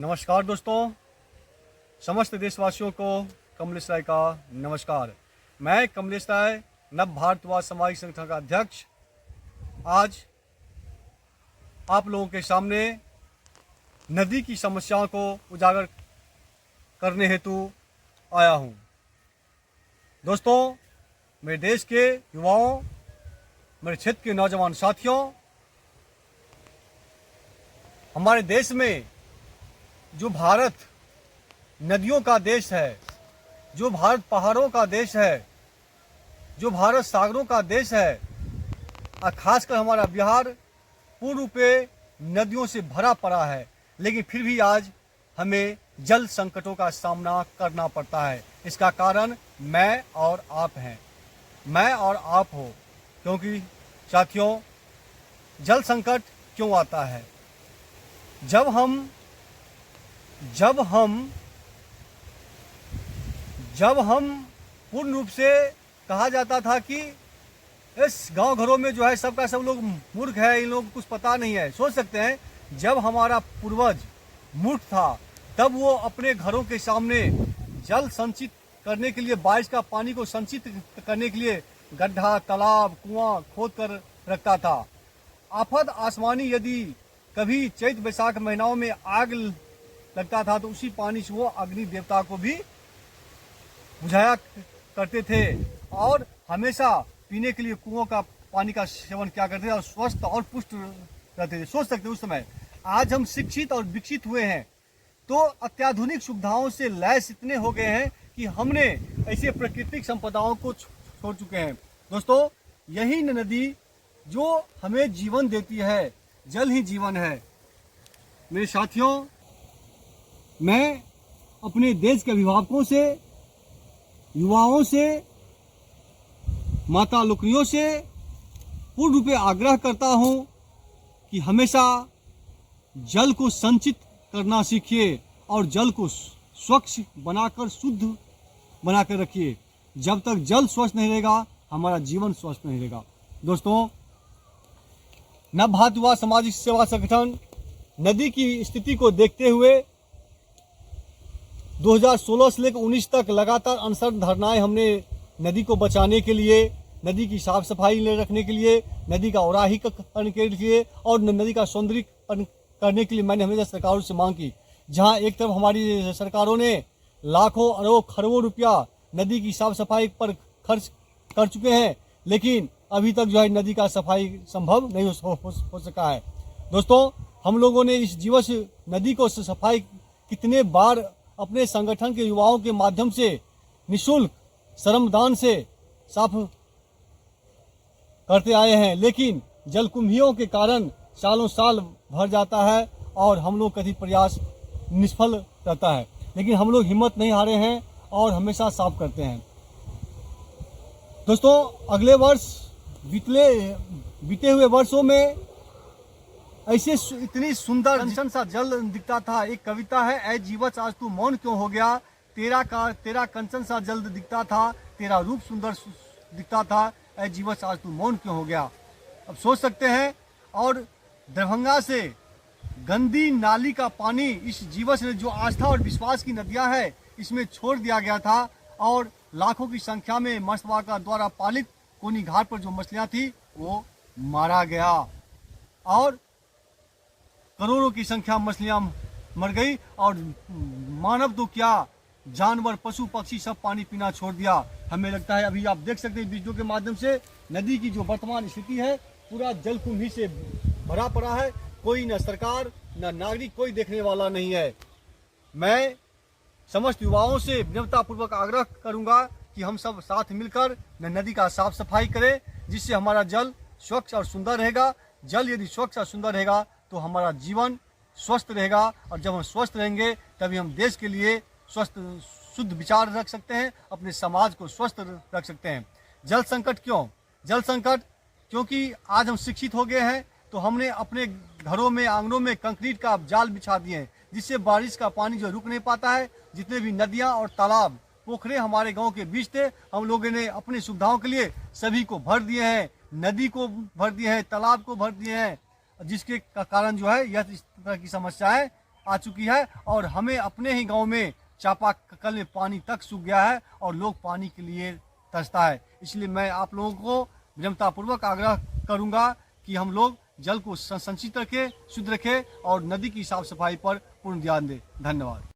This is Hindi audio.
नमस्कार दोस्तों, समस्त देशवासियों को कमलेश राय का नमस्कार। मैं कमलेश राय, नव भारतवाद सामाजिक संगठन का अध्यक्ष, आज आप लोगों के सामने नदी की समस्याओं को उजागर करने हेतु आया हूं। दोस्तों, मेरे देश के युवाओं, मेरे क्षेत्र के नौजवान साथियों, हमारे देश में जो भारत नदियों का देश है, जो भारत पहाड़ों का देश है, जो भारत सागरों का देश है, और खासकर हमारा बिहार पूर्ण रूप से नदियों से भरा पड़ा है, लेकिन फिर भी आज हमें जल संकटों का सामना करना पड़ता है। इसका कारण मैं और आप हैं, मैं और आप हो। क्योंकि साथियों, जल संकट क्यों आता है? जब हम पूर्ण रूप से कहा जाता था कि इस गांव घरों में जो है सबका सब लोग मूर्ख है, इन लोगों को कुछ पता नहीं है। सोच सकते हैं, जब हमारा पूर्वज मूर्ख था तब वो अपने घरों के सामने जल संचित करने के लिए, बारिश का पानी को संचित करने के लिए गड्ढा, तालाब, कुआं खोद कर रखता था। आफत आसमानी यदि कभी चैत बैसाख महीनाओं में आग लगता था तो उसी पानी से वो अग्नि देवता को भी बुझाया करते थे और हमेशा पीने के लिए कुओं का पानी का सेवन किया करते थे और स्वस्थ और पुष्ट रहते थे। सोच सकते हैं, उस समय। आज हम शिक्षित और विकसित हुए हैं तो अत्याधुनिक सुविधाओं से लैस इतने हो गए हैं कि हमने ऐसे प्राकृतिक संपदाओं को छोड़ चुके हैं। दोस्तों, यही नदी जो हमें जीवन देती है, जल ही जीवन है। मेरे साथियों, मैं अपने देश के अभिभावकों से, युवाओं से, माता लोकनियों से पूर्ण रूप से आग्रह करता हूं कि हमेशा जल को संचित करना सीखिए और जल को स्वच्छ बनाकर, शुद्ध बनाकर रखिए। जब तक जल स्वच्छ नहीं रहेगा, हमारा जीवन स्वच्छ नहीं रहेगा। दोस्तों, नव भारतवाद सामाजिक सेवा संगठन नदी की स्थिति को देखते हुए 2016 से लेकर 19 तक लगातार अनशन धरनाएं हमने नदी को बचाने के लिए, नदी की साफ सफाई रखने के लिए, नदी का औराहीकरण के लिए और नदी का सौंदर्यीकरण करने के लिए मैंने हमेशा सरकारों से मांग की। जहां एक तरफ हमारी सरकारों ने लाखों अरबों खरबों रुपया नदी की साफ सफाई पर खर्च कर चुके हैं, लेकिन अभी तक जो है नदी का सफाई संभव नहीं हो सका है। दोस्तों, हम लोगों ने इस जीवस नदी को सफाई कितने बार अपने संगठन के युवाओं के माध्यम से निःशुल्क श्रमदान से साफ करते आए हैं, लेकिन जलकुंभियों के कारण सालों साल भर जाता है और हम लोग कभी प्रयास निष्फल रहता है। लेकिन हम लोग हिम्मत नहीं हारे हैं और हमेशा साफ करते हैं। दोस्तों, अगले वर्ष बीते हुए वर्षों में ऐसे इतनी सुंदर कंचन सा जल दिखता था। एक कविता है, ऐ जीवच आज तू मौन क्यों हो गया, तेरा कंचन सा जल दिखता था, तेरा रूप सुंदर दिखता था, ऐ जीवच आज तू मौन क्यों हो गया। अब सोच सकते हैं, और दरभंगा से गंदी नाली का पानी इस जीवस ने, जो आस्था और विश्वास की नदियां है, इसमें छोड़ दिया गया था और लाखों की संख्या में मत्स्य का द्वारा पालित कोनी घाट पर जो मछलियां थी वो मारा गया और करोड़ों की संख्या मछलियां मर गई और मानव तो क्या, जानवर, पशु पक्षी सब पानी पीना छोड़ दिया। हमें लगता है, अभी आप देख सकते हैं वीडियो के माध्यम से, नदी की जो वर्तमान स्थिति है पूरा जलकुंभी से भरा पड़ा है। कोई न सरकार न नागरिक, कोई देखने वाला नहीं है। मैं समस्त युवाओं से विनम्रतापूर्वक आग्रह करूंगा कि हम सब साथ मिलकर नदी का साफ सफाई करें, जिससे हमारा जल स्वच्छ और सुंदर रहेगा। जल यदि स्वच्छ और सुंदर रहेगा तो हमारा जीवन स्वस्थ रहेगा, और जब हम स्वस्थ रहेंगे तभी हम देश के लिए स्वस्थ शुद्ध विचार रख सकते हैं, अपने समाज को स्वस्थ रख सकते हैं। जल संकट क्यों? जल संकट क्योंकि आज हम शिक्षित हो गए हैं तो हमने अपने घरों में, आंगनों में कंक्रीट का जाल बिछा दिए हैं, जिससे बारिश का पानी जो रुक नहीं पाता है। जितने भी नदियां और तालाब, पोखरे हमारे गांव के बीच थे, हम लोगों ने अपनी सुविधाओं के लिए सभी को भर दिए हैं। नदी को भर दिए हैं, तालाब को भर दिए हैं, जिसके कारण जो है यह इस तरह की समस्याएं आ चुकी है और हमें अपने ही गांव में चापाकल में पानी तक सूख गया है और लोग पानी के लिए तरसता है। इसलिए मैं आप लोगों को विनम्रतापूर्वक आग्रह करूंगा कि हम लोग जल को संचित रखें, शुद्ध रखें और नदी की साफ सफाई पर पूर्ण ध्यान दें। धन्यवाद।